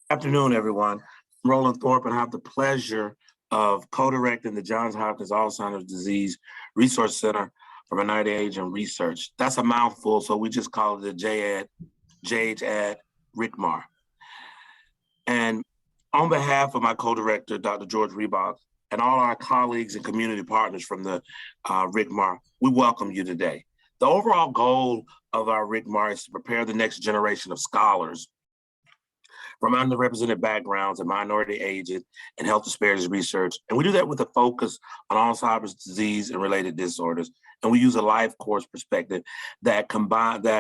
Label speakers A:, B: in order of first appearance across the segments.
A: Afternoon, everyone. I'm Roland Thorpe, and I have the pleasure of co-directing the Johns Hopkins Alzheimer's Disease Resource Center for Minority Age and Research. That's a mouthful, so we just call it the JHAD-RCMAR. And on behalf of my co-director, Dr. George Reebok, and all our colleagues and community partners from the RCMAR, we welcome you today. The overall goal of our RCMAR is to prepare the next generation of scholars from underrepresented backgrounds and minority ages and health disparities research. And we do that with a focus on Alzheimer's disease and related disorders. And we use a life course perspective that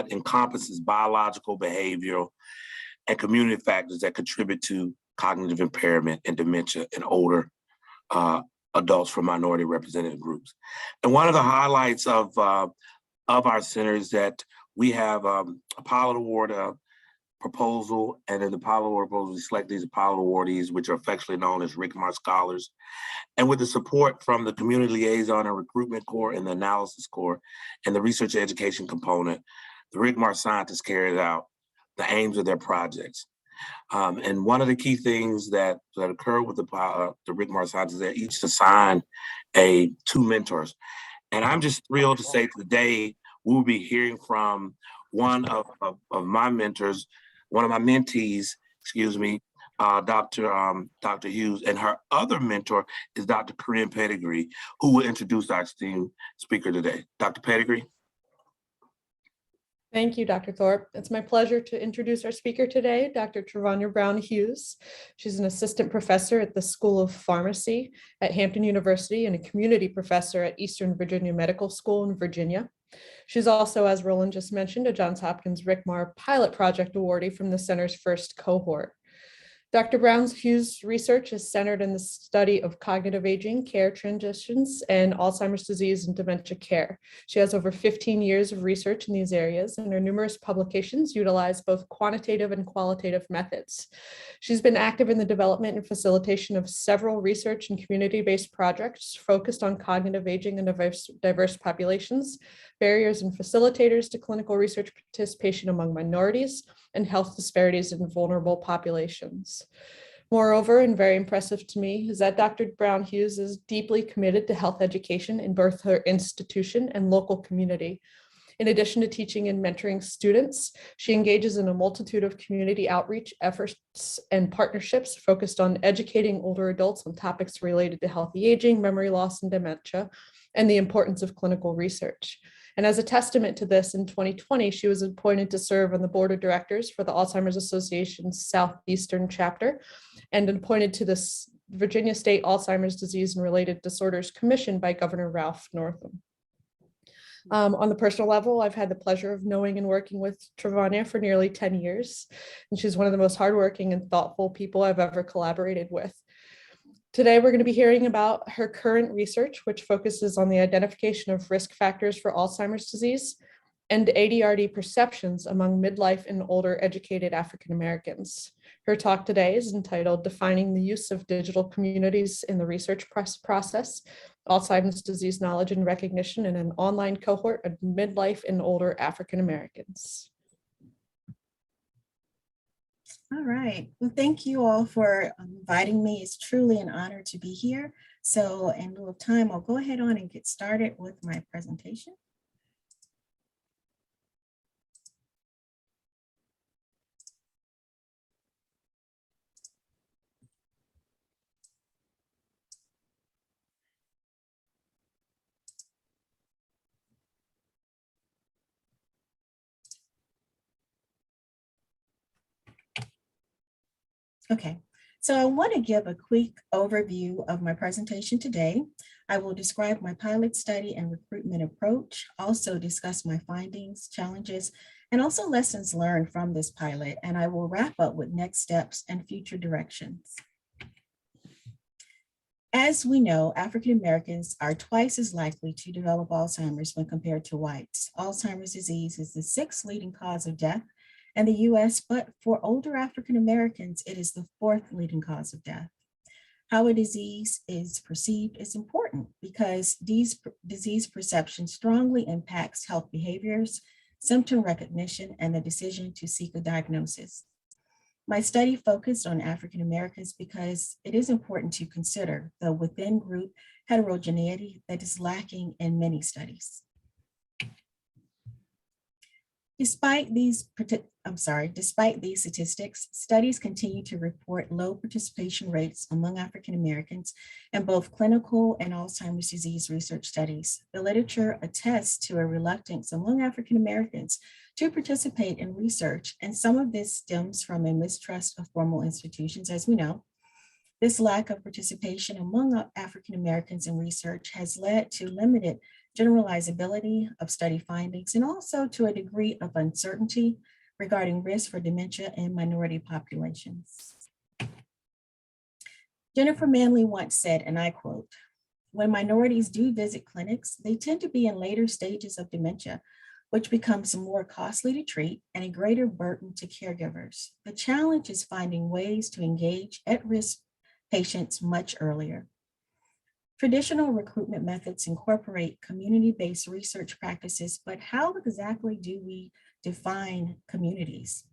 A: encompasses biological, behavioral, and community factors that contribute to cognitive impairment and dementia in older adults from minority represented groups. And one of the highlights of our center is that we have a pilot award proposal, and in the pilot award proposal, we select these pilot awardees, which are affectionately known as RCMAR scholars. And with the support from the Community Liaison and Recruitment Core and the Analysis Core and the Research Education component, the RCMAR scientists carried out the aims of their projects. And one of the key things that occur with the RCMAR scientists, they're each assigned two mentors. And I'm just thrilled to say today, we will be hearing from one of my mentors, one of my mentees, Dr. Hughes, and her other mentor is Dr. Corinne Pettigrew, who will introduce our esteemed speaker today. Dr. Pettigrew.
B: Thank you, Dr. Thorpe. It's my pleasure to introduce our speaker today, Dr. Travonia Brown-Hughes. She's an assistant professor at the School of Pharmacy at Hampton University and a community professor at Eastern Virginia Medical School in Virginia. She's also, as Roland just mentioned, a Johns Hopkins RCMAR Pilot Project awardee from the center's first cohort. Dr. Brown-Hughes' research is centered in the study of cognitive aging, care transitions, and Alzheimer's disease and dementia care. She has over 15 years of research in these areas, and her numerous publications utilize both quantitative and qualitative methods. She's been active in the development and facilitation of several research and community-based projects focused on cognitive aging and diverse populations, barriers and facilitators to clinical research participation among minorities, and health disparities in vulnerable populations. Moreover, and very impressive to me, is that Dr. Brown-Hughes is deeply committed to health education in both her institution and local community. In addition to teaching and mentoring students, she engages in a multitude of community outreach efforts and partnerships focused on educating older adults on topics related to healthy aging, memory loss, and dementia, and the importance of clinical research. And as a testament to this, in 2020, she was appointed to serve on the board of directors for the Alzheimer's Association's Southeastern chapter and appointed to the Virginia State Alzheimer's Disease and Related Disorders Commission by Governor Ralph Northam. On the personal level, I've had the pleasure of knowing and working with Travonia for nearly 10 years, and she's one of the most hardworking and thoughtful people I've ever collaborated with. Today, we're going to be hearing about her current research, which focuses on the identification of risk factors for Alzheimer's disease and ADRD perceptions among midlife and older educated African Americans. Her talk today is entitled Defining the Use of Digital Communities in the Research Process, Alzheimer's Disease Knowledge and Recognition in an Online Cohort of Midlife and Older African Americans.
C: All right. Well, thank you all for inviting me. It's truly an honor to be here. So in lieu of time, I'll go ahead on and get started with my presentation. Okay, so I want to give a quick overview of my presentation today. I will describe my pilot study and recruitment approach, also discuss my findings, challenges, and also lessons learned from this pilot, and I will wrap up with next steps and future directions. As we know, African Americans are twice as likely to develop Alzheimer's when compared to whites. Alzheimer's disease is the 6th leading cause of death in the US, but for older African Americans, it is the 4th leading cause of death. How a disease is perceived is important because disease perception strongly impacts health behaviors, symptom recognition, and the decision to seek a diagnosis. My study focused on African Americans because it is important to consider the within group heterogeneity that is lacking in many studies. Despite these statistics, studies continue to report low participation rates among African Americans in both clinical and Alzheimer's disease research studies. The literature attests to a reluctance among African Americans to participate in research, and some of this stems from a mistrust of formal institutions, as we know. This lack of participation among African Americans in research has led to limited generalizability of study findings and also to a degree of uncertainty regarding risk for dementia in minority populations. Jennifer Manley once said, and I quote, "When minorities do visit clinics, they tend to be in later stages of dementia, which becomes more costly to treat and a greater burden to caregivers. The challenge is finding ways to engage at-risk patients much earlier." Traditional recruitment methods incorporate community-based research practices, but how exactly do we define communities?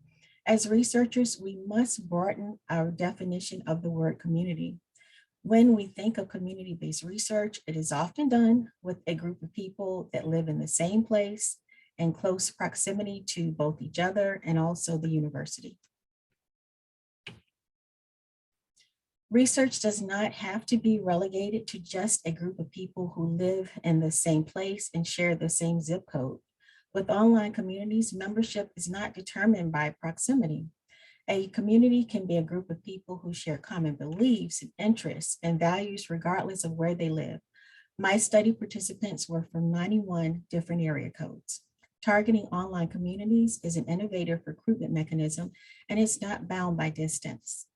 C: As researchers, we must broaden our definition of the word community. When we think of community-based research, it is often done with a group of people that live in the same place in close proximity to both each other and also the university. Research does not have to be relegated to just a group of people who live in the same place and share the same zip code. With online communities, membership is not determined by proximity. A community can be a group of people who share common beliefs and interests and values regardless of where they live. My study participants were from 91 different area codes. Targeting online communities is an innovative recruitment mechanism, and it's not bound by distance.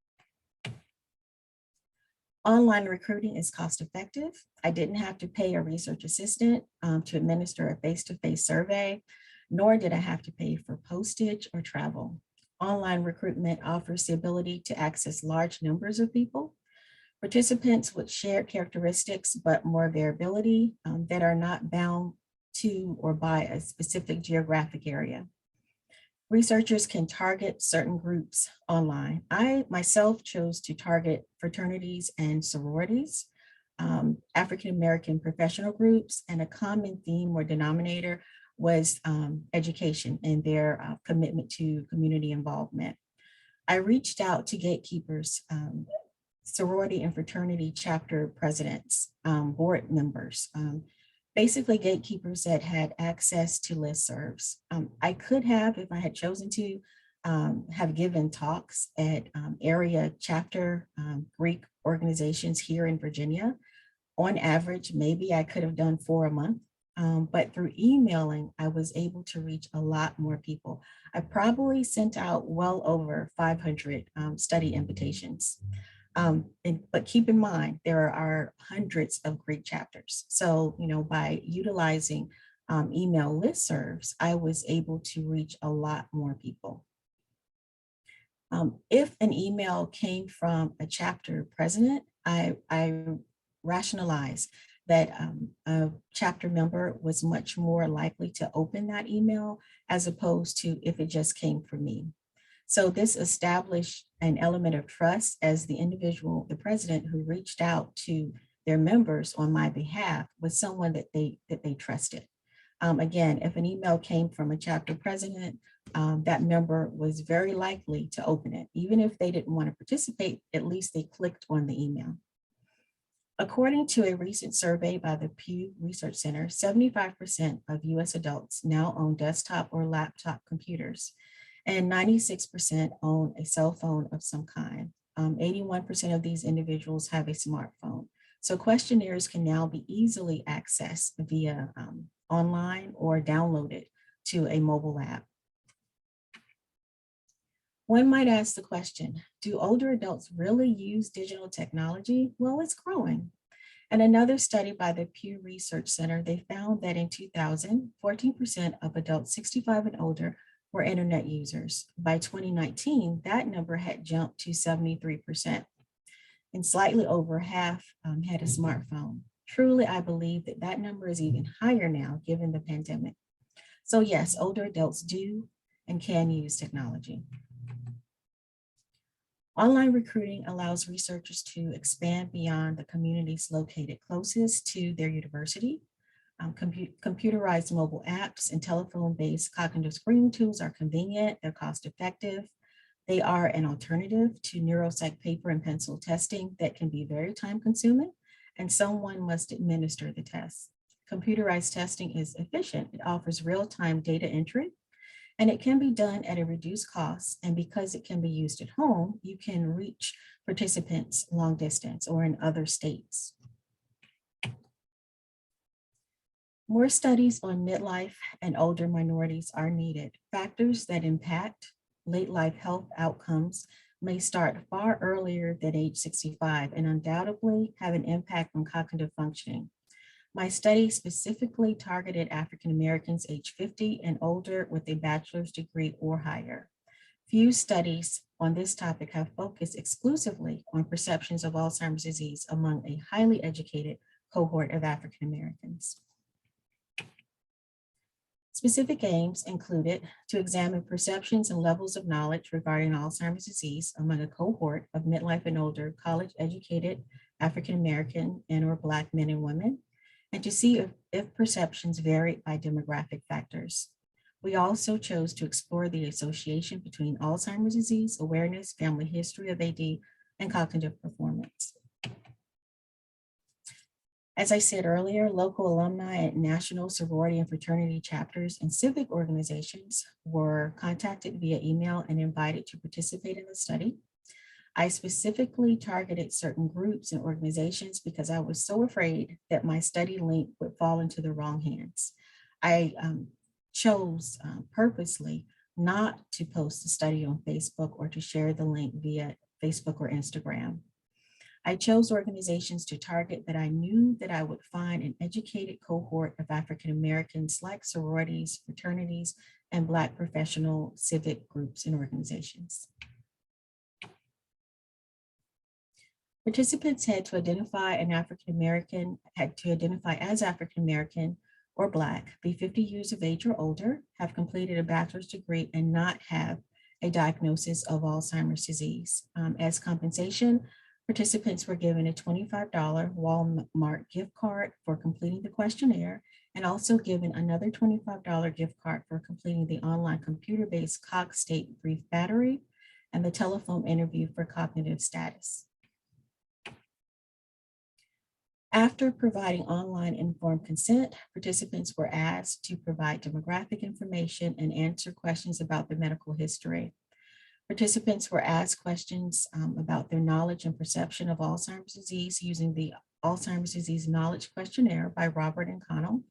C: Online recruiting is cost effective. I didn't have to pay a research assistant to administer a face-to-face survey, nor did I have to pay for postage or travel. Online recruitment offers the ability to access large numbers of people, participants with shared characteristics, but more variability that are not bound to or by a specific geographic area. Researchers can target certain groups online. I myself chose to target fraternities and sororities, African-American professional groups, and a common theme or denominator was education and their commitment to community involvement. I reached out to gatekeepers, sorority and fraternity chapter presidents, board members, basically gatekeepers that had access to listservs. I could have, if I had chosen to, have given talks at area chapter Greek organizations here in Virginia. On average, maybe I could have done 4 a month, but through emailing, I was able to reach a lot more people. I probably sent out well over 500 study invitations. But keep in mind, there are hundreds of Greek chapters. So, by utilizing email listservs, I was able to reach a lot more people. If an email came from a chapter president, I rationalized that a chapter member was much more likely to open that email as opposed to if it just came from me. So this established an element of trust as the individual, the president who reached out to their members on my behalf was someone that they trusted. Again, if an email came from a chapter president, that member was very likely to open it. Even if they didn't want to participate, at least they clicked on the email. According to a recent survey by the Pew Research Center, 75% of US adults now own desktop or laptop computers, and 96% own a cell phone of some kind. 81% of these individuals have a smartphone. So questionnaires can now be easily accessed via online or downloaded to a mobile app. One might ask the question, do older adults really use digital technology? Well, it's growing. In another study by the Pew Research Center, they found that in 2000, 14% of adults 65 and older were internet users. By 2019, that number had jumped to 73%, and slightly over half had a smartphone. Truly, I believe that that number is even higher now, given the pandemic. So yes, older adults do and can use technology. Online recruiting allows researchers to expand beyond the communities located closest to their university. Computerized mobile apps and telephone-based cognitive screening tools are convenient, they're cost-effective. They are an alternative to neuropsych paper and pencil testing that can be very time-consuming, and someone must administer the test. Computerized testing is efficient. It offers real-time data entry, and it can be done at a reduced cost. And because it can be used at home, you can reach participants long distance or in other states. More studies on midlife and older minorities are needed. Factors that impact late life health outcomes may start far earlier than age 65 and undoubtedly have an impact on cognitive functioning. My study specifically targeted African Americans age 50 and older with a bachelor's degree or higher. Few studies on this topic have focused exclusively on perceptions of Alzheimer's disease among a highly educated cohort of African Americans. Specific aims included to examine perceptions and levels of knowledge regarding Alzheimer's disease among a cohort of midlife and older college-educated African American and or Black men and women, and to see if perceptions vary by demographic factors. We also chose to explore the association between Alzheimer's disease awareness, family history of AD, and cognitive performance. As I said earlier, local alumni at national sorority and fraternity chapters and civic organizations were contacted via email and invited to participate in the study. I specifically targeted certain groups and organizations because I was so afraid that my study link would fall into the wrong hands. I chose purposely not to post the study on Facebook or to share the link via Facebook or Instagram. I chose organizations to target that I knew that I would find an educated cohort of African Americans like sororities, fraternities, and Black professional civic groups and organizations. Participants had to identify as African American or Black, be 50 years of age or older, have completed a bachelor's degree, and not have a diagnosis of Alzheimer's disease. As compensation, participants were given a $25 Walmart gift card for completing the questionnaire, and also given another $25 gift card for completing the online computer-based Cogstate brief battery and the telephone interview for cognitive status. After providing online informed consent, participants were asked to provide demographic information and answer questions about their medical history. Participants were asked questions about their knowledge and perception of Alzheimer's disease using the Alzheimer's Disease Knowledge Questionnaire by Robert and Connell,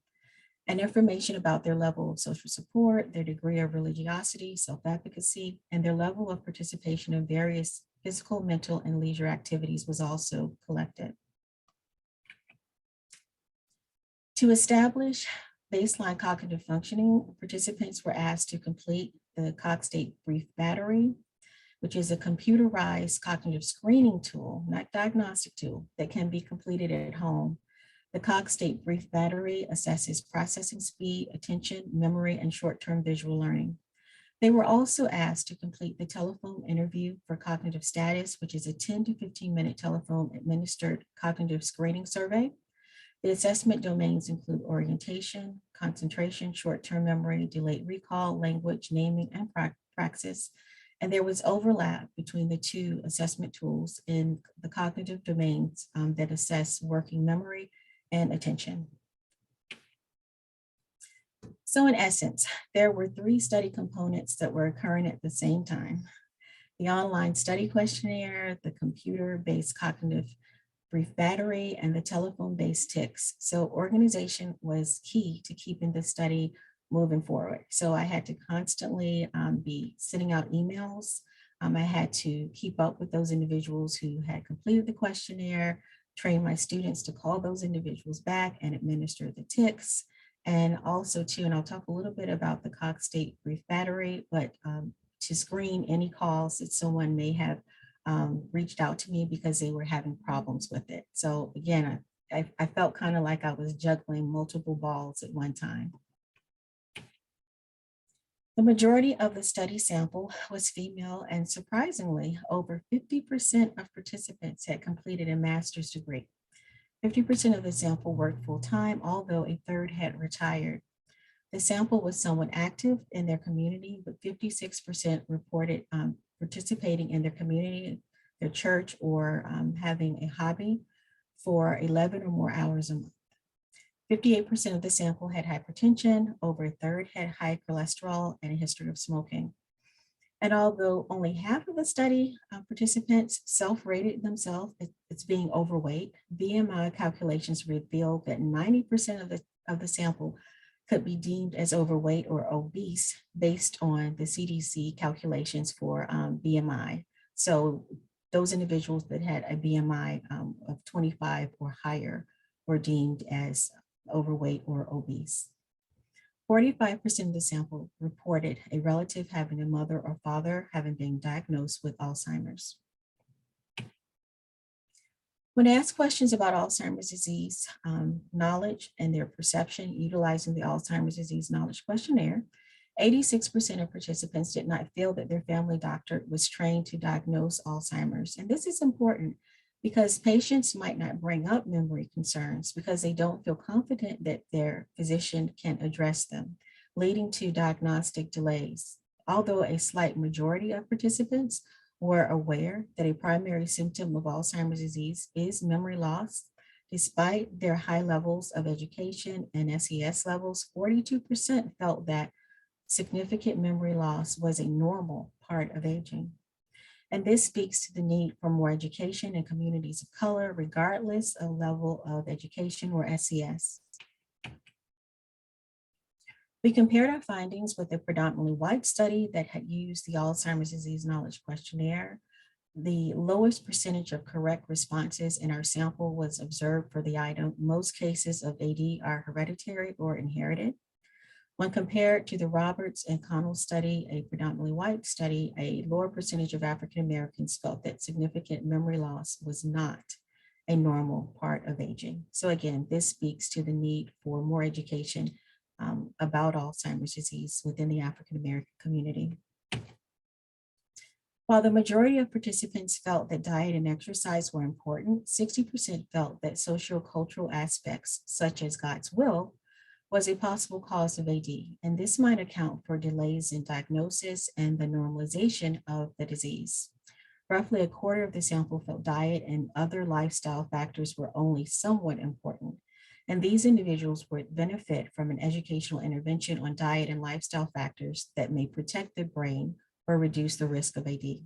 C: and information about their level of social support, their degree of religiosity, self-efficacy, and their level of participation in various physical, mental, and leisure activities was also collected. To establish baseline cognitive functioning, participants were asked to complete the Cogstate Brief Battery, which is a computerized cognitive screening tool, not diagnostic tool, that can be completed at home. The Cogstate Brief Battery assesses processing speed, attention, memory, and short-term visual learning. They were also asked to complete the telephone interview for cognitive status, which is a 10 to 15-minute telephone administered cognitive screening survey. The assessment domains include orientation, concentration, short-term memory, delayed recall, language, naming, and praxis. And there was overlap between the two assessment tools in the cognitive domains that assess working memory and attention. So in essence, there were 3 study components that were occurring at the same time: the online study questionnaire, the computer-based cognitive brief battery, and the telephone-based TICs. So organization was key to keeping the study moving forward. So I had to constantly be sending out emails. I had to keep up with those individuals who had completed the questionnaire, train my students to call those individuals back and administer the TICs. And also too, and I'll talk a little bit about the Cogstate Brief Battery, but to screen any calls that someone may have reached out to me because they were having problems with it. So again, I felt kind of like I was juggling multiple balls at one time. The majority of the study sample was female, and surprisingly, over 50% of participants had completed a master's degree. 50% of the sample worked full-time, although a third had retired. The sample was somewhat active in their community, but 56% reported participating in their community, their church, or having a hobby for 11 or more hours a month. 58% of the sample had hypertension, over a third had high cholesterol and a history of smoking. And although only half of the study participants self-rated themselves as being overweight, BMI calculations revealed that 90% of the sample could be deemed as overweight or obese based on the CDC calculations for BMI. So those individuals that had a BMI of 25 or higher were deemed as overweight or obese. 45% of the sample reported a relative having a mother or father having been diagnosed with Alzheimer's. When asked questions about Alzheimer's disease knowledge and their perception utilizing the Alzheimer's disease knowledge questionnaire, 86% of participants did not feel that their family doctor was trained to diagnose Alzheimer's. And this is important because patients might not bring up memory concerns because they don't feel confident that their physician can address them, leading to diagnostic delays. Although a slight majority of participants were aware that a primary symptom of Alzheimer's disease is memory loss, despite their high levels of education and SES levels, 42% felt that significant memory loss was a normal part of aging. And this speaks to the need for more education in communities of color, regardless of level of education or SES. We compared our findings with a predominantly white study that had used the Alzheimer's disease knowledge questionnaire. The lowest percentage of correct responses in our sample was observed for the item. Most cases of AD are hereditary or inherited. When compared to the Roberts and Connell study, a predominantly white study, a lower percentage of African Americans felt that significant memory loss was not a normal part of aging. So again, this speaks to the need for more education about Alzheimer's disease within the African American community. While the majority of participants felt that diet and exercise were important, 60% felt that sociocultural aspects, such as God's will, was a possible cause of AD, and this might account for delays in diagnosis and the normalization of the disease. Roughly a quarter of the sample felt diet and other lifestyle factors were only somewhat important, and these individuals would benefit from an educational intervention on diet and lifestyle factors that may protect the brain or reduce the risk of AD.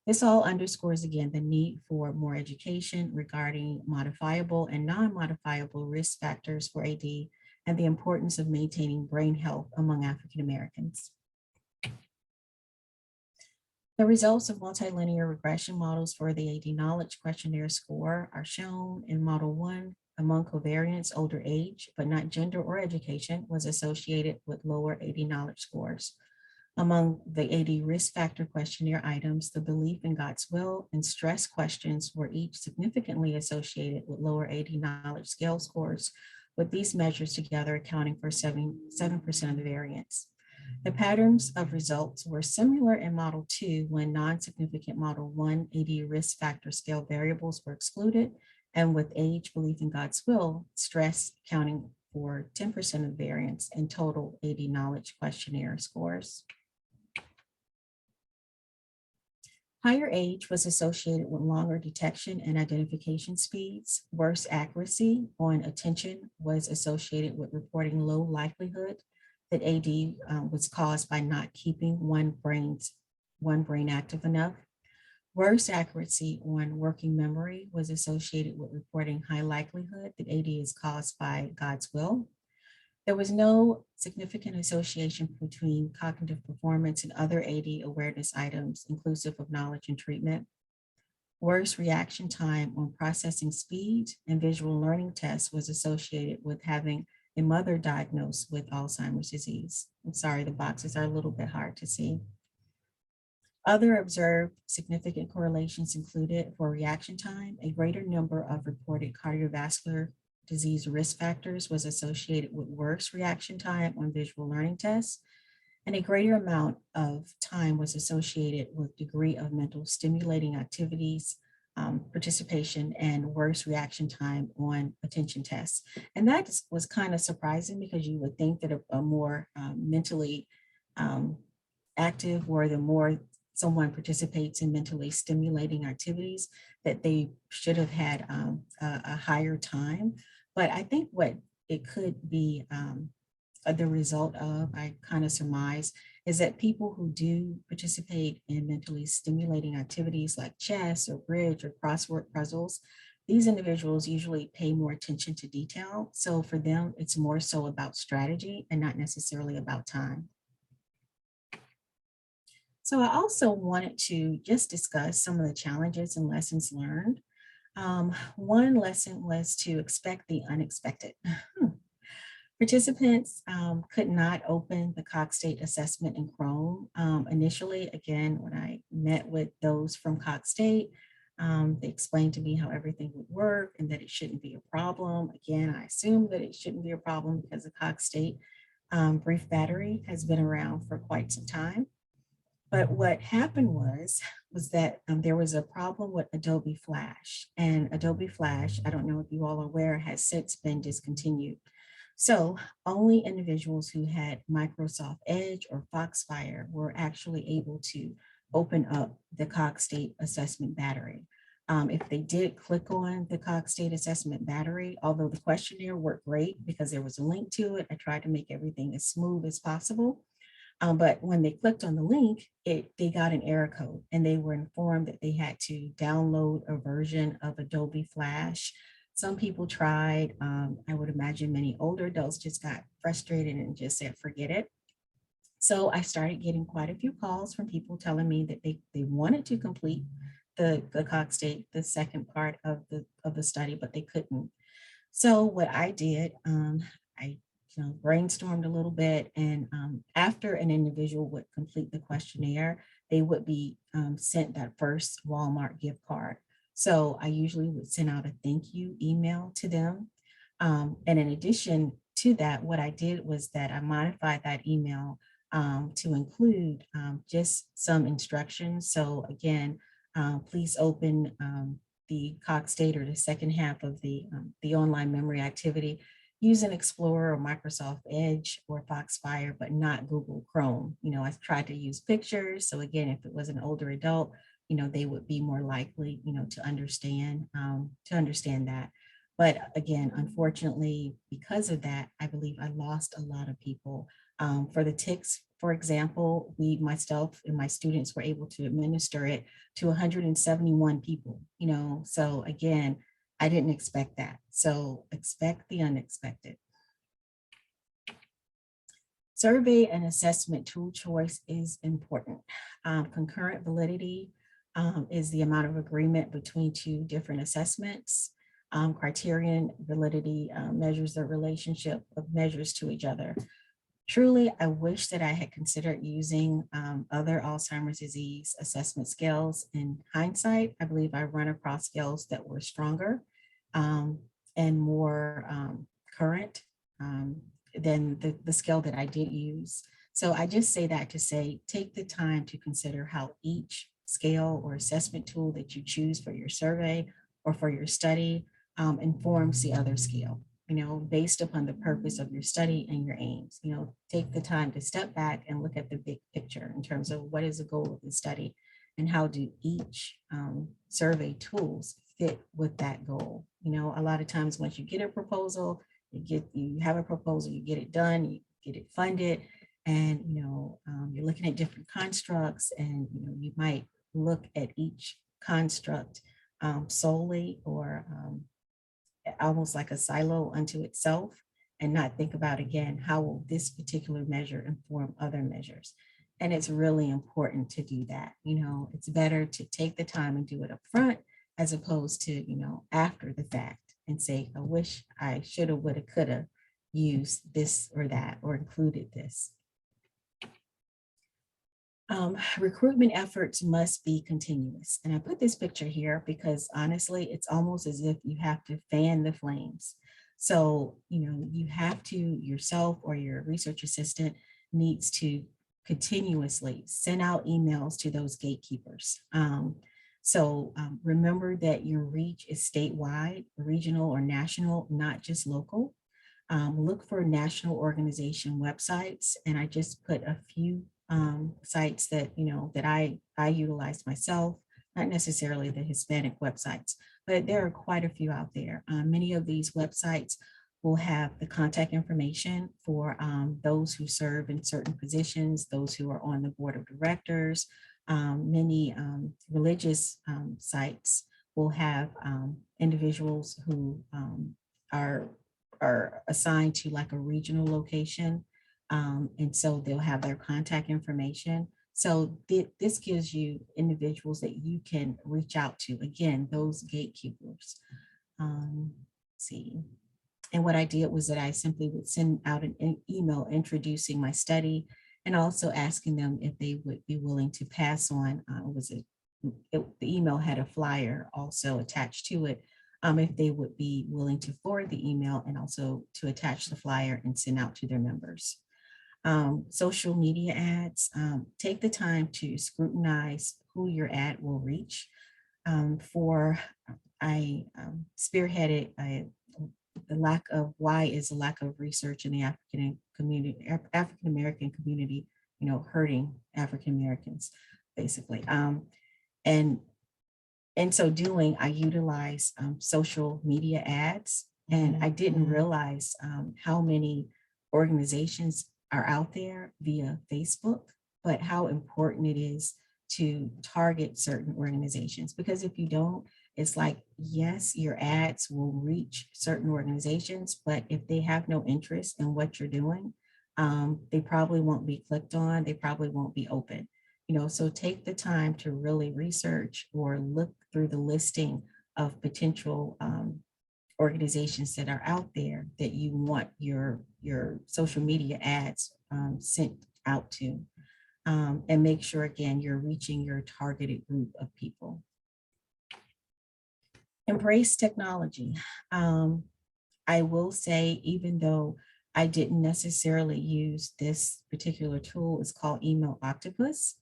C: This all underscores again the need for more education regarding modifiable and non-modifiable risk factors for AD and the importance of maintaining brain health among African Americans. The results of multilinear regression models for the AD knowledge questionnaire score are shown in Model 1. Among covariants, older age, but not gender or education, was associated with lower AD knowledge scores. Among the AD risk factor questionnaire items, the belief in God's will and stress questions were each significantly associated with lower AD knowledge scale scores, with these measures together accounting for 7% of the variance. The patterns of results were similar in Model 2 when non-significant Model 1 AD risk factor scale variables were excluded, and with age, belief in God's will, stress accounting for 10% of the variance in total AD knowledge questionnaire scores. Higher age was associated with longer detection and identification speeds. Worse accuracy on attention was associated with reporting low likelihood that AD was caused by not keeping one brain active enough. Worse accuracy on working memory was associated with reporting high likelihood that AD is caused by God's will. There was no significant association between cognitive performance and other AD awareness items, inclusive of knowledge and treatment. Worse reaction time on processing speed and visual learning tests was associated with having a mother diagnosed with Alzheimer's disease. I'm sorry, the boxes are a little bit hard to see. Other observed significant correlations included for reaction time, a greater number of reported cardiovascular disease risk factors was associated with worse reaction time on visual learning tests, and a greater amount of time was associated with degree of mental stimulating activities, participation, and worse reaction time on attention tests. And that was kind of surprising because you would think that a more mentally active, or the more someone participates in mentally stimulating activities, that they should have had a higher time. But I think what it could be the result of, I kind of surmise, is that people who do participate in mentally stimulating activities like chess or bridge or crossword puzzles, these individuals usually pay more attention to detail. So for them, it's more so about strategy and not necessarily about time. So I also wanted to just discuss some of the challenges and lessons learned. One lesson was to expect the unexpected. Participants could not open the Cox State assessment in Chrome. Initially, again, when I met with those from Cox State, they explained to me how everything would work and that it shouldn't be a problem. Again, I assumed that it shouldn't be a problem because the Cox State brief battery has been around for quite some time. But what happened was that there was a problem with Adobe Flash, and Adobe Flash, I don't know if you all are aware, has since been discontinued. So only individuals who had Microsoft Edge or Foxfire were actually able to open up the Cox State assessment battery. If they did click on the Cox State assessment battery, although the questionnaire worked great because there was a link to it, I tried to make everything as smooth as possible. But when they clicked on the link, they got an error code, and they were informed that they had to download a version of Adobe Flash. Some people tried. I would imagine many older adults just got frustrated and just said, forget it. So I started getting quite a few calls from people telling me that they wanted to complete the Cox State, the second part of the study, but they couldn't. So what I did, I brainstormed a little bit, and after an individual would complete the questionnaire, they would be sent that first Walmart gift card. So I usually would send out a thank you email to them. And in addition to that, what I did was that I modified that email to include just some instructions. So again, please open the Cox State, or the second half of the online memory activity, use an Explorer or Microsoft Edge or Foxfire, but not Google Chrome. I tried to use pictures. So again, if it was an older adult, they would be more likely, to understand that. But again, unfortunately, because of that, I believe I lost a lot of people. For the ticks, for example, myself and my students were able to administer it to 171 people, so again, I didn't expect that. So expect the unexpected. Survey and assessment tool choice is important. Concurrent validity is the amount of agreement between two different assessments. Criterion validity measures the relationship of measures to each other. Truly, I wish that I had considered using other Alzheimer's disease assessment scales. In hindsight, I believe I run across scales that were stronger and more current than the scale that I did use. So I just say that to say, take the time to consider how each scale or assessment tool that you choose for your survey or for your study informs the other scale. Based upon the purpose of your study and your aims. Take the time to step back and look at the big picture in terms of what is the goal of the study and how do each survey tools fit with that goal. A lot of times once you get a proposal, you have a proposal, you get it done, you get it funded, and you're looking at different constructs, and you might look at each construct solely or almost like a silo unto itself, and not think about, again, how will this particular measure inform other measures? And it's really important to do that. It's better to take the time and do it up front as opposed to, after the fact and say, I wish I should have, would have, could have used this or that or included this. Recruitment efforts must be continuous. And I put this picture here because honestly, it's almost as if you have to fan the flames. So, you have to, yourself or your research assistant needs to continuously send out emails to those gatekeepers. Remember that your reach is statewide, regional, or national, not just local. Look for national organization websites, and I just put a few sites that that I utilize myself, not necessarily the Hispanic websites, but there are quite a few out there. Many of these websites will have the contact information for those who serve in certain positions, those who are on the board of directors. Many religious sites will have individuals who are assigned to like a regional location. And so they'll have their contact information. So this gives you individuals that you can reach out to. Again, those gatekeepers. Let's see. And what I did was that I simply would send out an email introducing my study and also asking them if they would be willing to pass on, the email had a flyer also attached to it, if they would be willing to forward the email and also to attach the flyer and send out to their members. Social media ads, take the time to scrutinize who your ad will reach. I spearheaded the lack of why is a lack of research in the African American community, hurting African Americans, basically. And in so doing, I utilize social media ads, and I didn't realize how many organizations are out there via Facebook, but how important it is to target certain organizations. Because if you don't, it's like, yes, your ads will reach certain organizations, but if they have no interest in what you're doing, they probably won't be clicked on, they probably won't be open. So take the time to really research or look through the listing of potential organizations that are out there that you want your social media ads sent out to. And make sure, again, you're reaching your targeted group of people. Embrace technology. I will say, even though I didn't necessarily use this particular tool, it's called Email Octopus.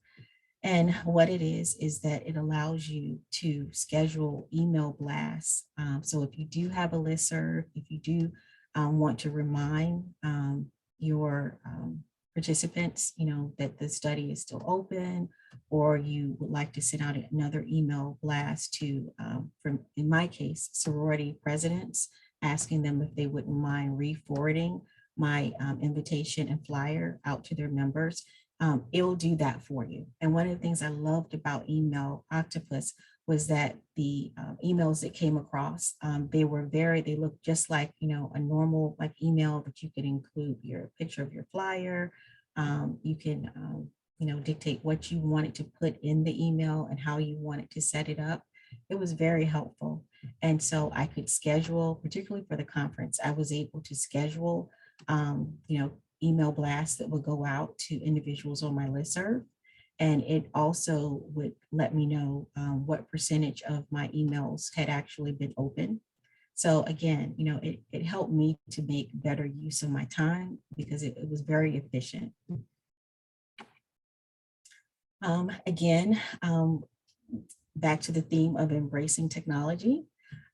C: And what it is that it allows you to schedule email blasts. So if you do have a listserv, if you do want to remind your participants, that the study is still open, or you would like to send out another email blast to, from, in my case, sorority presidents, asking them if they wouldn't mind re-forwarding my invitation and flyer out to their members. It will do that for you. And one of the things I loved about Email Octopus was that the emails that came across, they looked just like, a normal like email, but you could include your picture of your flyer. You can, dictate what you wanted to put in the email and how you wanted to set it up. It was very helpful. And so I could schedule, particularly for the conference, I was able to schedule, email blasts that would go out to individuals on my listserv. And it also would let me know what percentage of my emails had actually been open. So again, it helped me to make better use of my time because it was very efficient. Back to the theme of embracing technology.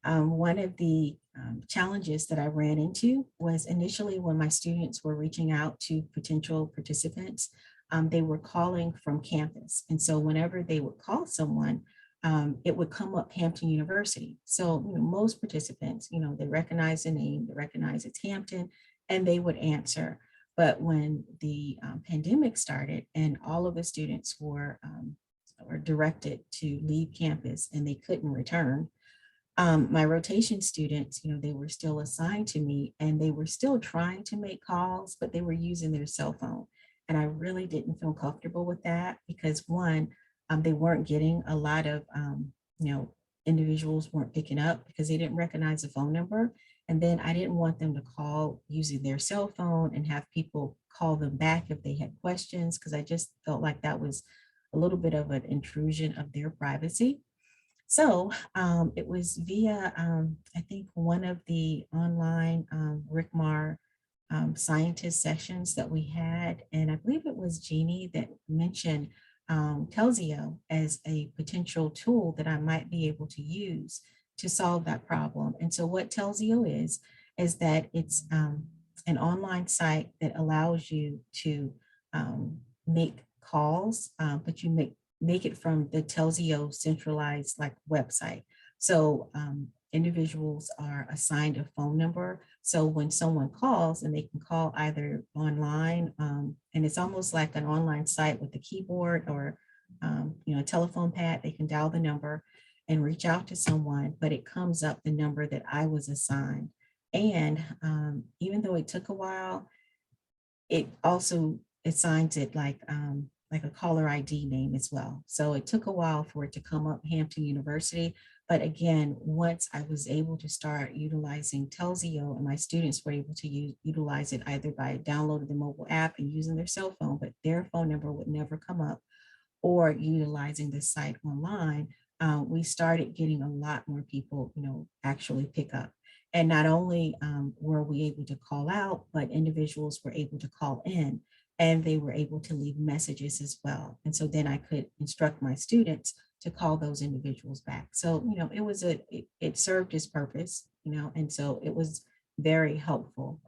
C: One of the challenges that I ran into was initially when my students were reaching out to potential participants, they were calling from campus. And so whenever they would call someone, it would come up Hampton University. So most participants, they recognize the name, they recognize it's Hampton, and they would answer. But when the pandemic started and all of the students were directed to leave campus and they couldn't return, my rotation students, they were still assigned to me and they were still trying to make calls, but they were using their cell phone. And I really didn't feel comfortable with that because one, they weren't getting a lot of, individuals weren't picking up because they didn't recognize the phone number. And then I didn't want them to call using their cell phone and have people call them back if they had questions, because I just felt like that was a little bit of an intrusion of their privacy. So it was via, I think, one of the online RCMAR scientist sessions that we had, and I believe it was Jeannie that mentioned Telsio as a potential tool that I might be able to use to solve that problem. And so what Telsio is that it's an online site that allows you to make calls, but you make it from the Telsio centralized like website. So individuals are assigned a phone number. So when someone calls, and they can call either online, and it's almost like an online site with a keyboard or a telephone pad, they can dial the number and reach out to someone, but it comes up the number that I was assigned. And even though it took a while, it also assigns it like a caller ID name as well. So it took a while for it to come up Hampton University. But again, once I was able to start utilizing Telsio, and my students were able to utilize it either by downloading the mobile app and using their cell phone, but their phone number would never come up, or utilizing the site online, we started getting a lot more people, actually pick up. And not only were we able to call out, but individuals were able to call in, and they were able to leave messages as well. And so then I could instruct my students to call those individuals back. So, it served its purpose, and so it was very helpful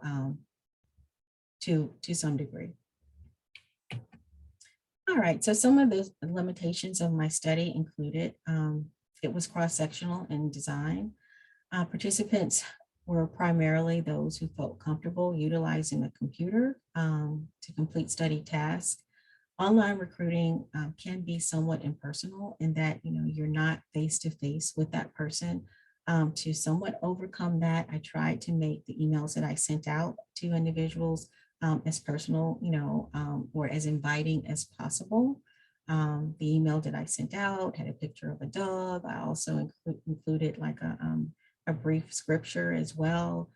C: to some degree. All right, so some of the limitations of my study included, it was cross-sectional in design. Participants were primarily those who felt comfortable utilizing the computer to complete study tasks. Online recruiting can be somewhat impersonal in that, you're not face-to-face with that person. To somewhat overcome that, I tried to make the emails that I sent out to individuals as personal, or as inviting as possible. The email that I sent out had a picture of a dog. I also included like a brief scripture as well.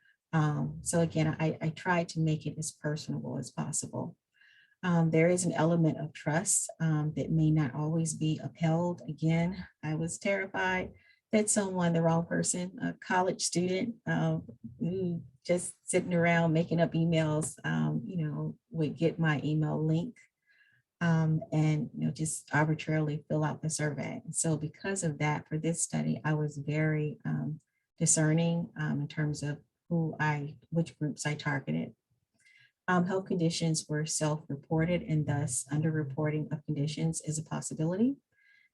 C: So again, I tried to make it as personable as possible. There is an element of trust that may not always be upheld. Again, I was terrified that someone, the wrong person, a college student who just sitting around making up emails, would get my email link and just arbitrarily fill out the survey. And so because of that, for this study, I was very discerning in terms of which groups I targeted. Health conditions were self-reported, and thus underreporting of conditions is a possibility.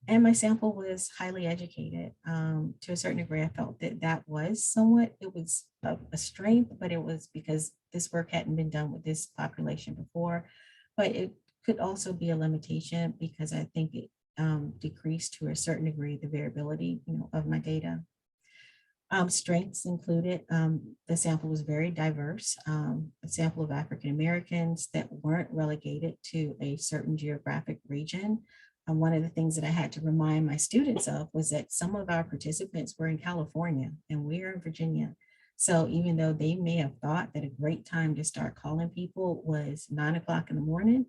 C: And my sample was highly educated. To a certain degree, I felt that was somewhat, it was a strength, but it was because this work hadn't been done with this population before. But it could also be a limitation because I think it decreased to a certain degree the variability, of my data. Strengths included, the sample was very diverse, a sample of African Americans that weren't relegated to a certain geographic region. One of the things that I had to remind my students of was that some of our participants were in California and we're in Virginia. So even though they may have thought that a great time to start calling people was 9 o'clock in the morning,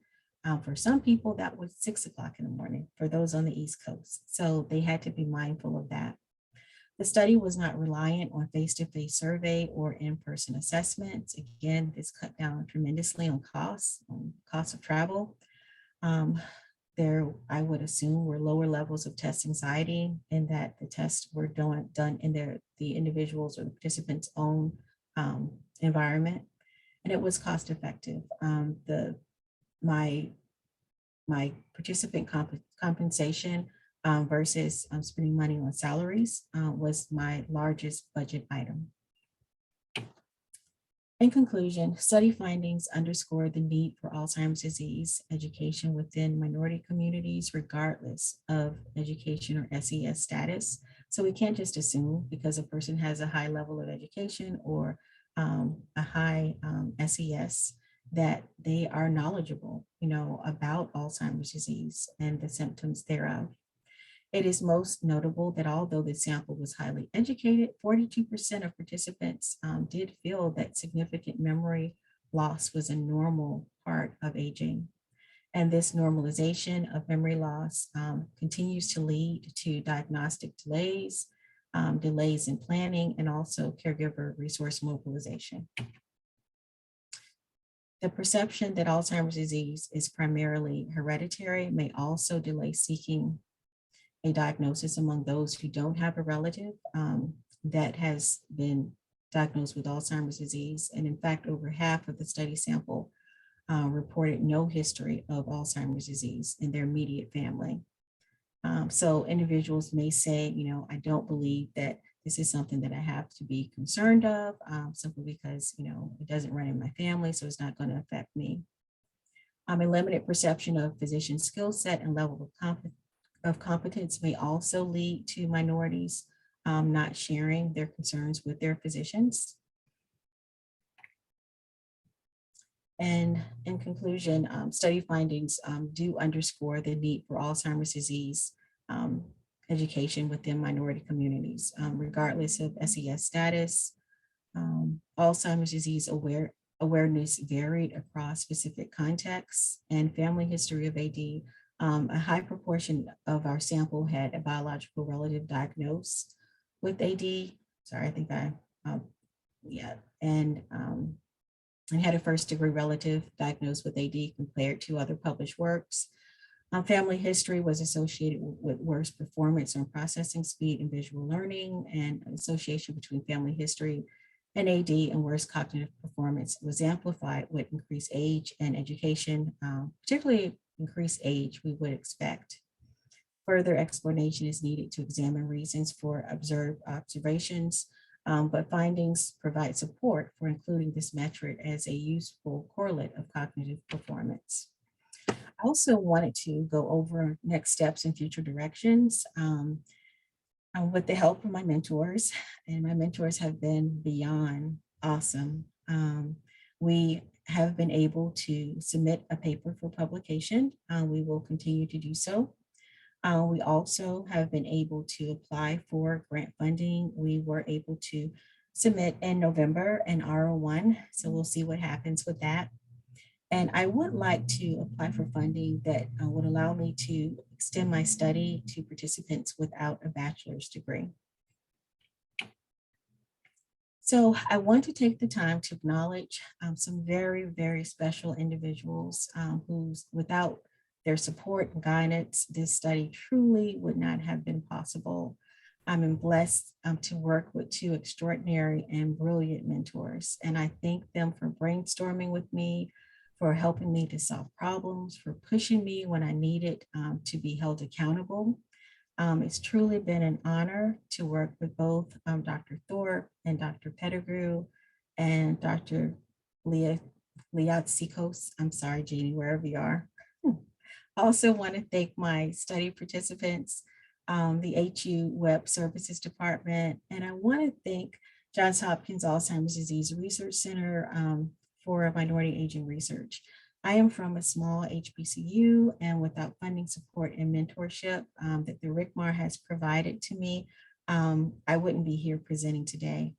C: for some people that was 6 o'clock in the morning for those on the East Coast. So they had to be mindful of that. The study was not reliant on face-to-face survey or in-person assessments. Again, this cut down tremendously on costs of travel. There, I would assume, were lower levels of test anxiety in that the tests were done in the individuals or the participants' own environment, and it was cost effective. My participant compensation versus spending money on salaries was my largest budget item. In conclusion, study findings underscore the need for Alzheimer's disease education within minority communities, regardless of education or SES status. So we can't just assume because a person has a high level of education or a high SES that they are knowledgeable, about Alzheimer's disease and the symptoms thereof. It is most notable that although the sample was highly educated, 42% of participants did feel that significant memory loss was a normal part of aging. And this normalization of memory loss continues to lead to diagnostic delays, delays in planning, and also caregiver resource mobilization. The perception that Alzheimer's disease is primarily hereditary may also delay seeking a diagnosis among those who don't have a relative that has been diagnosed with Alzheimer's disease. And in fact, over half of the study sample reported no history of Alzheimer's disease in their immediate family. So individuals may say, I don't believe that this is something that I have to be concerned of, simply because, it doesn't run in my family, so it's not going to affect me. A limited perception of physician skill set and level of competence may also lead to minorities not sharing their concerns with their physicians. And in conclusion, study findings do underscore the need for Alzheimer's disease education within minority communities, regardless of SES status. Alzheimer's disease awareness varied across specific contexts and family history of AD. A high proportion of our sample had a biological relative diagnosed with AD. Sorry, I think and had a first degree relative diagnosed with AD compared to other published works. Family history was associated with worse performance on processing speed and visual learning, and association between family history and AD and worse cognitive performance was amplified with increased age and education, particularly increased age we would expect. Further explanation is needed to examine reasons for observed observations, but findings provide support for including this metric as a useful correlate of cognitive performance. I also wanted to go over next steps and future directions with the help of my mentors, and my mentors have been beyond awesome. We have been able to submit a paper for publication. We will continue to do so. We also have been able to apply for grant funding. We were able to submit in November an R01, so we'll see what happens with that. And I would like to apply for funding that would allow me to extend my study to participants without a bachelor's degree. So I want to take the time to acknowledge some very, very special individuals whose without their support and guidance, this study truly would not have been possible. I'm blessed to work with two extraordinary and brilliant mentors, and I thank them for brainstorming with me, for helping me to solve problems, for pushing me when I needed to be held accountable. It's truly been an honor to work with both Dr. Thorpe and Dr. Pettigrew and Dr. Liatsikos. I'm sorry, Jeannie, wherever you are. I also want to thank my study participants, the HU Web Services Department, and I want to thank Johns Hopkins Alzheimer's Disease Research Center for minority aging research. I am from a small HBCU, and without funding support and mentorship that the RCMAR has provided to me, I wouldn't be here presenting today.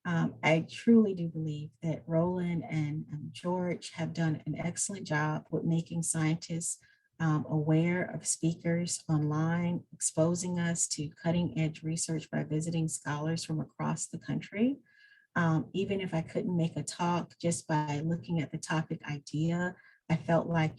C: I truly do believe that Roland and George have done an excellent job with making scientists aware of speakers online, exposing us to cutting edge research by visiting scholars from across the country. Even if I couldn't make a talk, just by looking at the topic idea, I felt like,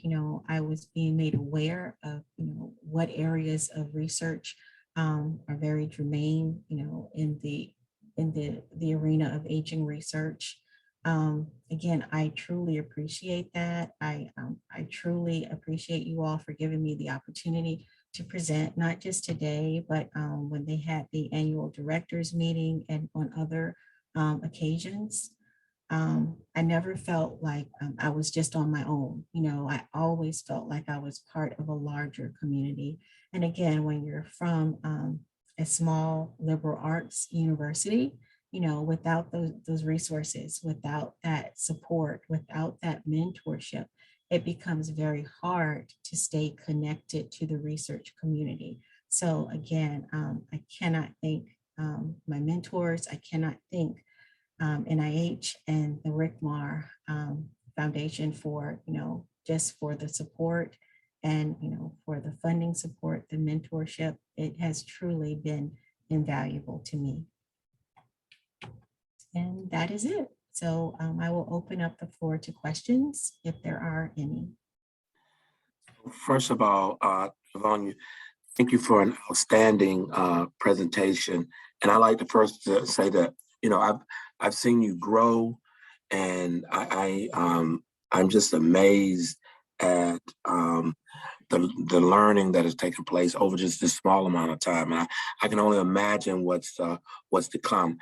C: I was being made aware of, what areas of research are very germane, in the arena of aging research. Again, I truly appreciate that. I truly appreciate you all for giving me the opportunity to present, not just today, but when they had the annual directors meeting and on other occasions. I never felt like I was just on my own. I always felt like I was part of a larger community. And again, when you're from a small liberal arts university, without those resources, without that support, without that mentorship, it becomes very hard to stay connected to the research community. So again, I cannot thank my mentors. I cannot thank NIH and the RCMAR Foundation for, just for the support and, for the funding support, the mentorship. It has truly been invaluable to me. And that is it. So I will open up the floor to questions if there are any.
A: First of all, Travonia, thank you for an outstanding presentation. And I like to first say that, you know, I've seen you grow, and I'm just amazed at the learning that has taken place over just this small amount of time. And I can only imagine what's to come.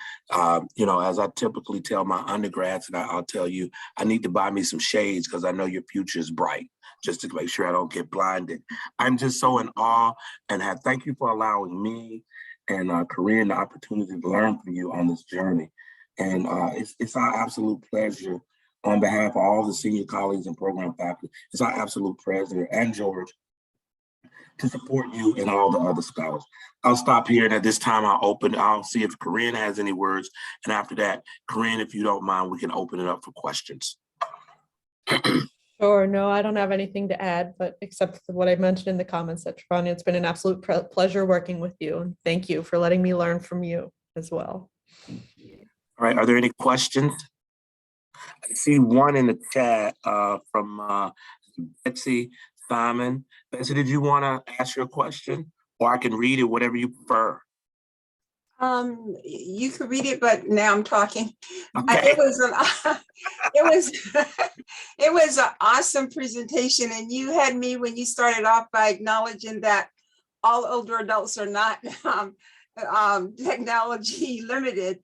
A: You know, as I typically tell my undergrads, and I'll tell you, I need to buy me some shades because I know your future is bright, just to make sure I don't get blinded. I'm just so in awe, and thank you for allowing me and Corinne the opportunity to learn from you on this journey. And it's our absolute pleasure, on behalf of all the senior colleagues and program faculty, it's our absolute pleasure, and George, to support you and all the other scholars. I'll stop here, and at this time I'll see if Corinne has any words. And after that, Corinne, if you don't mind, we can open it up for questions.
B: Sure. No, I don't have anything to add, but except for what I mentioned in the comments that Travonia, it's been an absolute pleasure working with you. And thank you for letting me learn from you as well.
A: All right, are there any questions? I see one in the chat from Betsy Simon. Betsy, did you want to ask your question, or I can read it, whatever you prefer?
D: You could read it, but now I'm talking.
A: Okay.
D: It was an awesome presentation, and you had me when you started off by acknowledging that all older adults are not technology limited.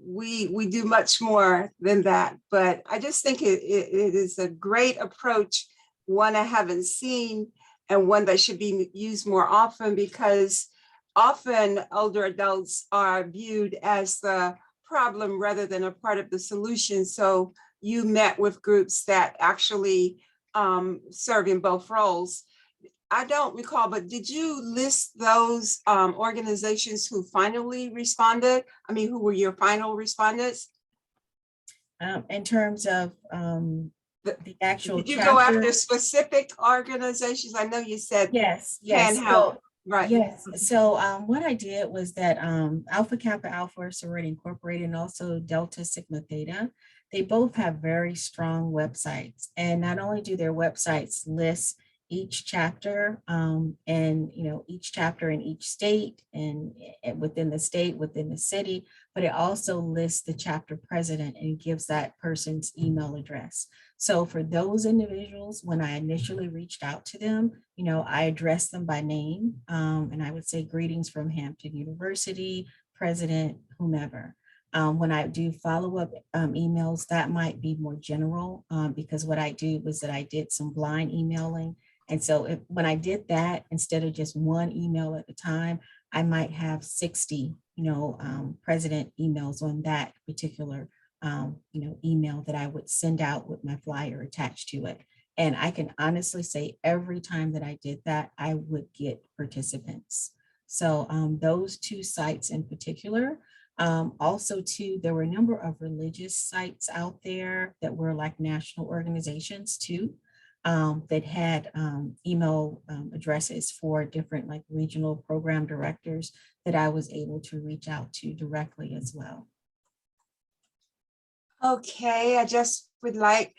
D: We do much more than that, but I just think it is a great approach, one I haven't seen, and one that should be used more often, because often older adults are viewed as the problem rather than a part of the solution. So you met with groups that actually serve in both roles. I don't recall, but did you list those organizations who finally responded? I mean, who were your final respondents?
C: In terms of the actual
D: Did you
C: chapter?
D: go after specific organizations? I know you said
C: yes,
D: can help.
C: So,
D: right.
C: Yes. So what I did was that Alpha Kappa Alpha Sorority Incorporated and also Delta Sigma Theta, they both have very strong websites. And not only do their websites list each chapter and each chapter in each state and within the state, within the city, but it also lists the chapter president and gives that person's email address. So for those individuals, when I initially reached out to them, I addressed them by name and I would say greetings from Hampton University, president, whomever. When I do follow-up emails, that might be more general because what I do was that I did some blind emailing. And so when I did that, instead of just one email at a time, I might have 60, president emails on that particular, email that I would send out with my flyer attached to it. And I can honestly say every time that I did that, I would get participants. So those two sites in particular. Also too, there were a number of religious sites out there that were like national organizations too. That had email addresses for different like regional program directors that I was able to reach out to directly as well.
D: Okay, I just would like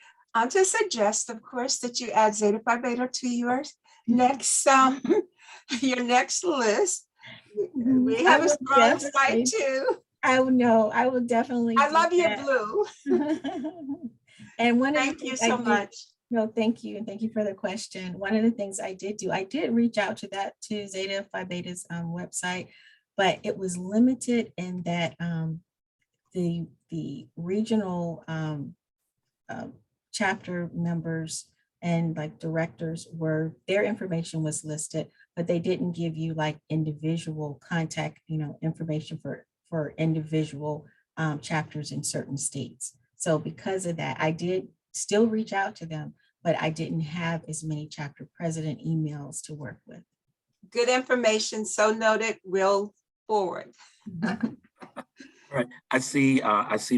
D: to suggest, of course, that you add Zeta Phi Beta to your next your next list. We have a strong site too.
C: I would know. I will definitely.
D: I love your blue.
C: And
D: thank you so much.
C: No, thank you. And thank you for the question. One of the things I did reach out to Zeta Phi Beta's website, but it was limited in that the regional chapter members and like directors their information was listed, but they didn't give you like individual contact, information for individual chapters in certain states. So because of that, I did still reach out to them, but I didn't have as many chapter president emails to work with.
D: Good information, so noted, we'll forward.
A: All right, I see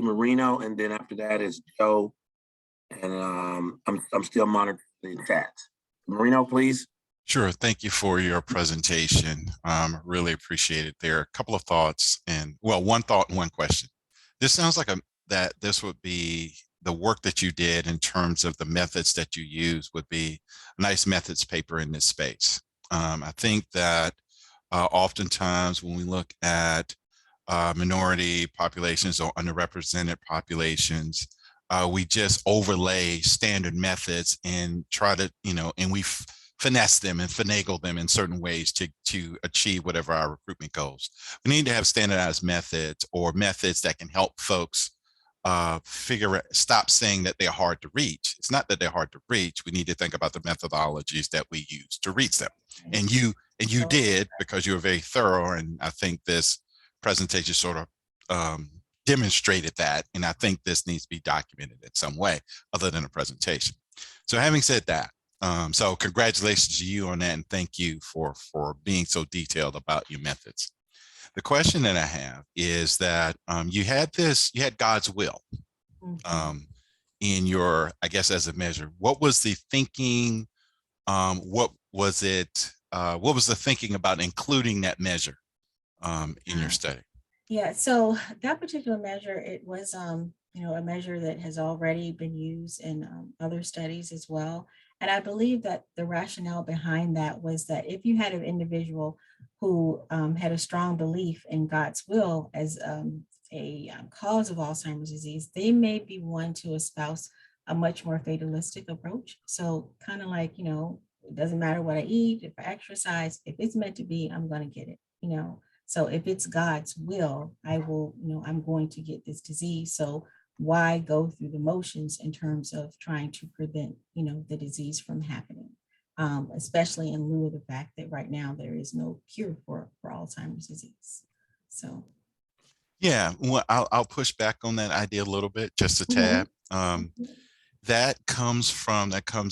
A: Marino, and then after that is Joe, and I'm still monitoring the chat. Marino, please.
E: Sure, thank you for your presentation. Really appreciate it. There are a couple of thoughts one thought and one question. This sounds like that this would be the work that you did in terms of the methods that you use would be a nice methods paper in this space. I think that oftentimes when we look at minority populations or underrepresented populations, we just overlay standard methods and try to, and we finesse them and finagle them in certain ways to achieve whatever our recruitment goals. We need to have standardized methods or methods that can help folks stop saying that they're hard to reach. It's not that they're hard to reach. We need to think about the methodologies that we use to reach them. And you did, because you were very thorough. And I think this presentation sort of demonstrated that. And I think this needs to be documented in some way other than a presentation. So having said that, so congratulations to you on that. And thank you for being so detailed about your methods. The question that I have is that you had God's will in your, I guess, as a measure. What was the thinking? What was the thinking about including that measure in your study?
C: Yeah, so that particular measure, it was, a measure that has already been used in other studies as well. And I believe that the rationale behind that was that if you had an individual who had a strong belief in God's will as a cause of Alzheimer's disease, they may be one to espouse a much more fatalistic approach. So kind of like, it doesn't matter what I eat, if I exercise, if it's meant to be, I'm going to get it, So if it's God's will, I will, I'm going to get this disease. So why go through the motions in terms of trying to prevent, the disease from happening, especially in lieu of the fact that right now there is no cure for Alzheimer's disease. So.
E: Yeah, well, I'll push back on that idea a little bit, just a tad. That comes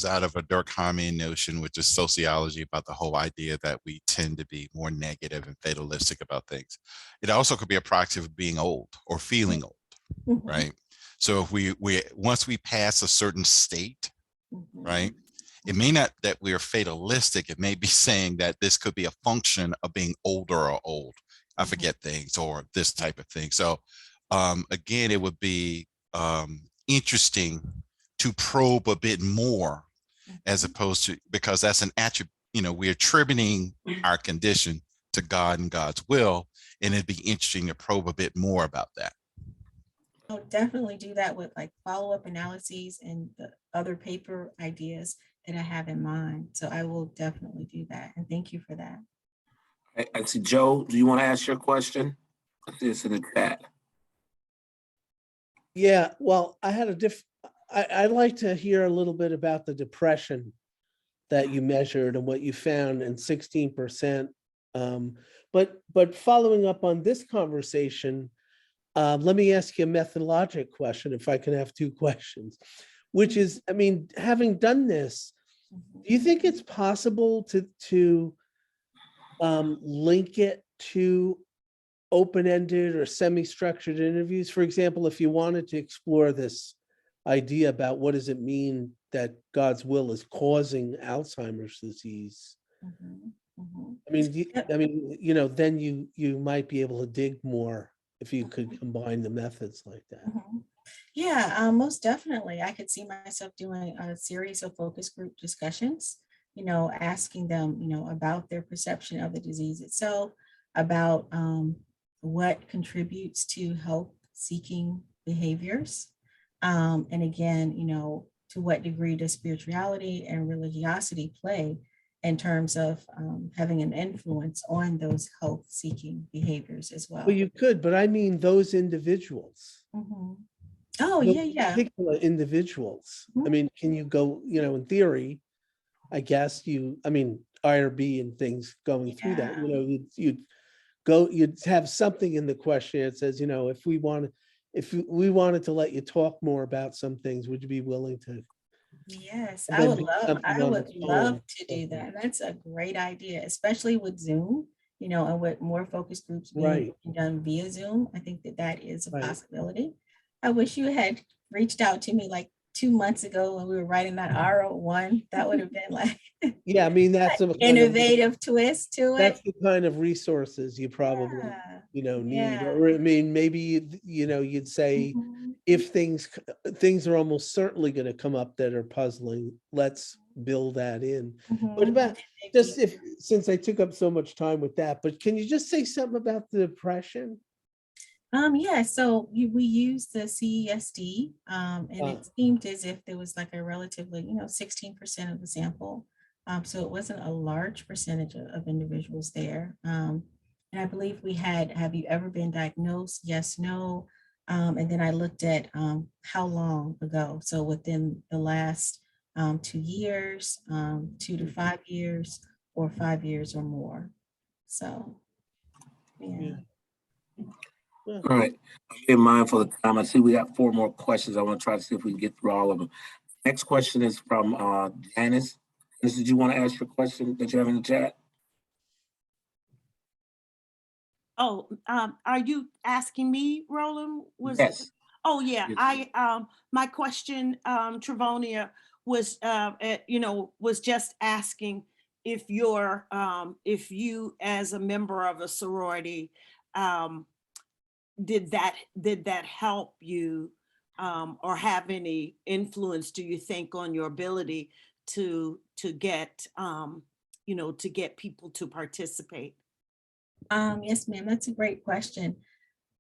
E: out of a Durkheimian notion, which is sociology, about the whole idea that we tend to be more negative and fatalistic about things. It also could be a proxy of being old or feeling old, right? So if we once we pass a certain state, right, it may not that we are fatalistic. It may be saying that this could be a function of being older or old. I forget things or this type of thing. So again, it would be interesting to probe a bit more, as opposed to, because that's an attribute, we're attributing our condition to God and God's will, and it'd be interesting to probe a bit more about that.
C: I'll definitely do that with like follow-up analyses and the other paper ideas that I have in mind. So I will definitely do that. And thank you for that.
A: I see, Joe, do you want to ask your question? It's in the chat.
F: Yeah, well, I had I'd like to hear a little bit about the depression that you measured and what you found in 16%. But following up on this conversation, let me ask you a methodologic question, if I can have two questions, which is, having done this, do you think it's possible to link it to open-ended or semi-structured interviews? For example, if you wanted to explore this idea about what does it mean that God's will is causing Alzheimer's disease, then you might be able to dig more if you could combine the methods like that.
C: Yeah, most definitely. I could see myself doing a series of focus group discussions, asking them, about their perception of the disease itself, about what contributes to health-seeking behaviors. And again, to what degree does spirituality and religiosity play in terms of having an influence on those health-seeking behaviors as well?
F: Well, you could, but I mean those individuals.
C: Oh, yeah.
F: Particular individuals. Can you go, in theory, I guess IRB and things going through that, you'd have something in the question that says, if we wanted to let you talk more about some things, would you be willing to?
C: Yes, I would love to do that. That's a great idea, especially with Zoom, and with more focus groups being done via Zoom. I think that is a possibility. I wish you had reached out to me like 2 months ago when we were writing that R01. That would have been like,
F: that's an
C: innovative twist to it.
F: That's the kind of resources you probably, need. Or maybe, you'd say, if things are almost certainly going to come up that are puzzling, let's build that in. What about just since I took up so much time with that, but can you just say something about the depression?
C: Yeah, so we used the CESD, and it seemed as if there was like a relatively, 16% of the sample. So it wasn't a large percentage of individuals there. And I believe we had, have you ever been diagnosed? Yes, no. And then I looked at how long ago. So within the last 2 years, 2 to 5 years, or 5 years or more. So, yeah.
A: All right. I'm being mindful of the time. I see we got 4 more questions. I want to try to see if we can get through all of them. Next question is from Janice. Janice, did you want to ask your question that you have in the chat?
G: Oh, are you asking me, Roland?
A: Yes.
G: Oh yeah,
A: Yes.
G: my question, Travonia, was was just asking if if you as a member of a sorority, did that help you, or have any influence, do you think, on your ability to get to get people to participate?
C: Yes, ma'am, that's a great question.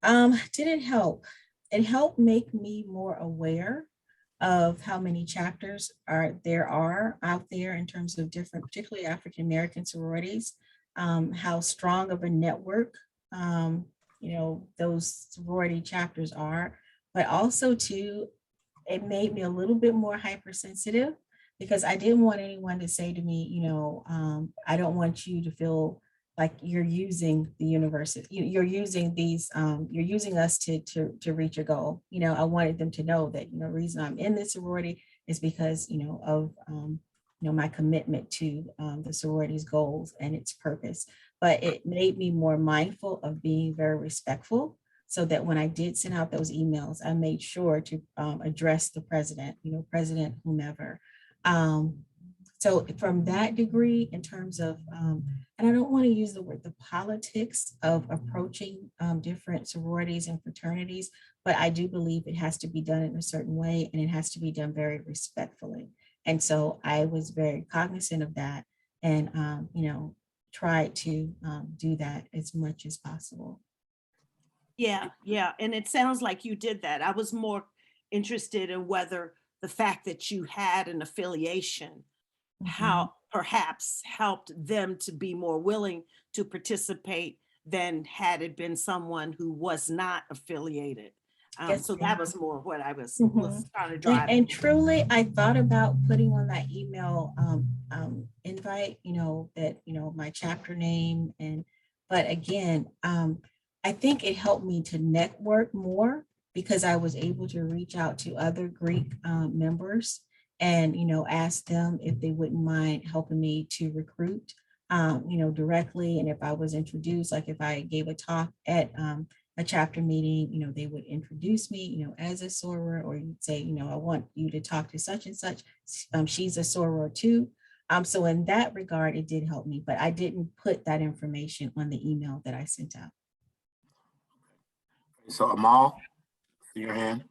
C: Did it help? It helped make me more aware of how many chapters there are out there in terms of different, particularly African American sororities, how strong of a network those sorority chapters are, but also too, it made me a little bit more hypersensitive because I didn't want anyone to say to me, I don't want you to feel like you're using the university, you're using these, you're using us to reach a goal. I wanted them to know that, the reason I'm in this sorority is because, of, my commitment to the sorority's goals and its purpose. But it made me more mindful of being very respectful, so that when I did send out those emails, I made sure to address the president, president, whomever. So from that degree, in terms of, and I don't want to use the word, the politics of approaching different sororities and fraternities, but I do believe it has to be done in a certain way, and it has to be done very respectfully. And so I was very cognizant of that, and, tried to do that as much as possible.
G: Yeah, and it sounds like you did that. I was more interested in whether the fact that you had an affiliation, how perhaps helped them to be more willing to participate than had it been someone who was not affiliated.
C: Yes,
G: So that was more what I was trying to
C: And,
G: drive.
C: and truly, I thought about putting on that email invite, that, my chapter name, but again, I think it helped me to network more because I was able to reach out to other Greek members and, ask them if they wouldn't mind helping me to recruit, directly. And if I was introduced, like if I gave a talk at a chapter meeting, they would introduce me, as a soror, or you'd say, I want you to talk to such and such. She's a soror too. So in that regard, it did help me, but I didn't put that information on the email that I sent out.
A: So Amal, your hand.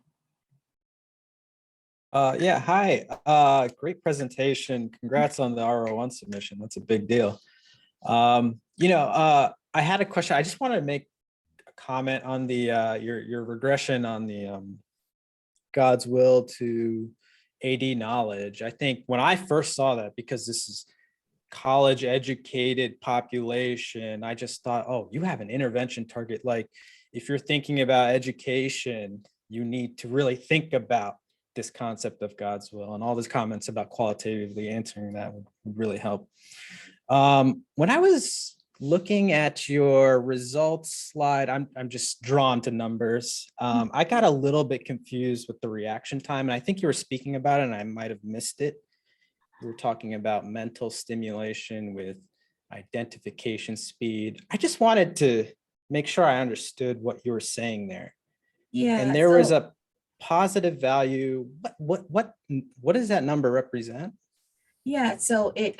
H: Yeah, hi. Great presentation. Congrats on the R01 submission. That's a big deal. I had a question. I just wanted to make a comment on the your regression on the God's will to AD knowledge. I think when I first saw that, because this is college educated population, I just thought, oh, you have an intervention target. Like if you're thinking about education, you need to really think about this concept of God's will, and all those comments about qualitatively answering that would really help. When I was looking at your results slide, I'm just drawn to numbers. I got a little bit confused with the reaction time, and I think you were speaking about it and I might have missed it. You were talking about mental stimulation with identification speed. I just wanted to make sure I understood what you were saying there.
C: Yeah.
H: And there was a positive value. What does that number represent?
C: Yeah, so it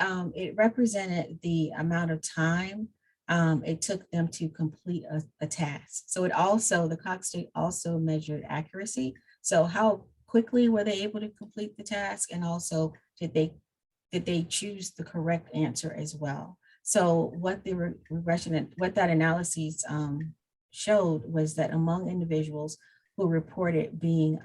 C: represented the amount of time it took them to complete a task. So it also, the Cogstate also measured accuracy. So how quickly were they able to complete the task? And also, did they choose the correct answer as well? So what the regression and what that analysis showed was that among individuals who reported being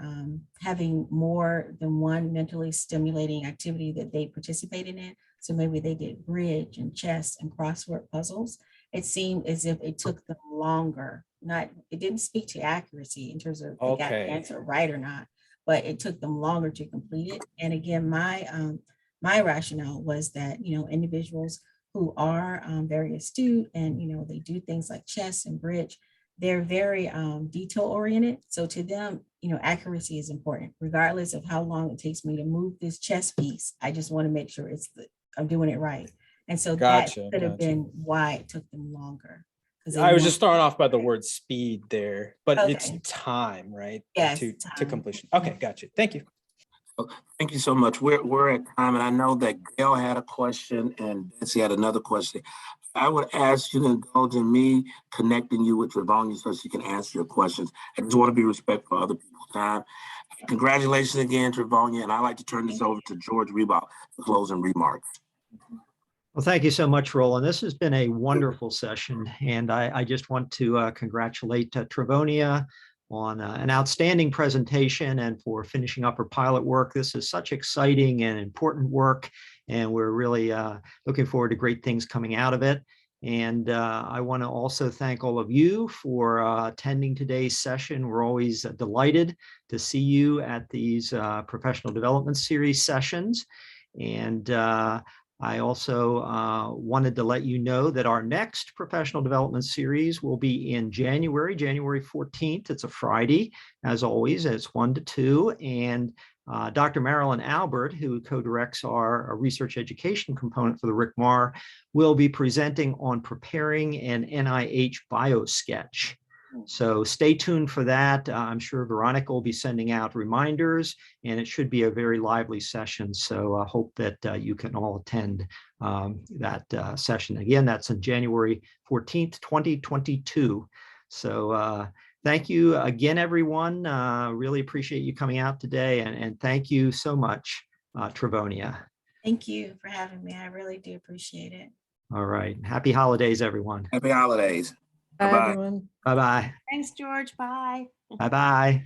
C: having more than one mentally stimulating activity that they participated in, so maybe they did bridge and chess and crossword puzzles, it seemed as if it took them longer. It didn't speak to accuracy in terms of if they got the answer right or not, but it took them longer to complete it. And again, my rationale was that, individuals who are very astute and, they do things like chess and bridge, they're very detail oriented. So to them, accuracy is important, regardless of how long it takes me to move this chess piece. I just want to make sure I'm doing it right. And so that could have been why it took them longer.
H: I was just thrown off by the word speed there, but
C: Okay.
H: it's time, right?
C: Yes,
H: To completion. Okay, gotcha. Thank you.
A: Thank you so much. We're at time, and I know that Gail had a question and Betsy had another question. I would ask you to indulge in me connecting you with Travonia so she can answer your questions. I just want to be respectful of other people's time. Congratulations again, Travonia, and I'd like to turn this over to George Reebok for closing remarks.
I: Well, thank you so much, Roland. This has been a wonderful session, and I just want to congratulate Travonia on an outstanding presentation and for finishing up her pilot work. This is such exciting and important work, and we're really looking forward to great things coming out of it. And I want to also thank all of you for attending today's session. We're always delighted to see you at these professional development series sessions. And I also wanted to let you know that our next professional development series will be in January 14th. It's a Friday, as always, and it's 1 to 2. And Dr. Marilyn Albert, who co-directs our research education component for the RCMAR, will be presenting on preparing an NIH biosketch. So stay tuned for that. I'm sure Veronica will be sending out reminders, and it should be a very lively session. So I hope that you can all attend that session. Again, that's on January 14th, 2022. So thank you again, everyone. Really appreciate you coming out today, and thank you so much, Travonia.
C: Thank you for having me. I really do appreciate it.
I: All right. Happy holidays, everyone.
A: Happy holidays.
B: Bye,
A: Bye-bye.
B: everyone.
I: Bye-bye.
G: Thanks, George. Bye.
I: Bye-bye.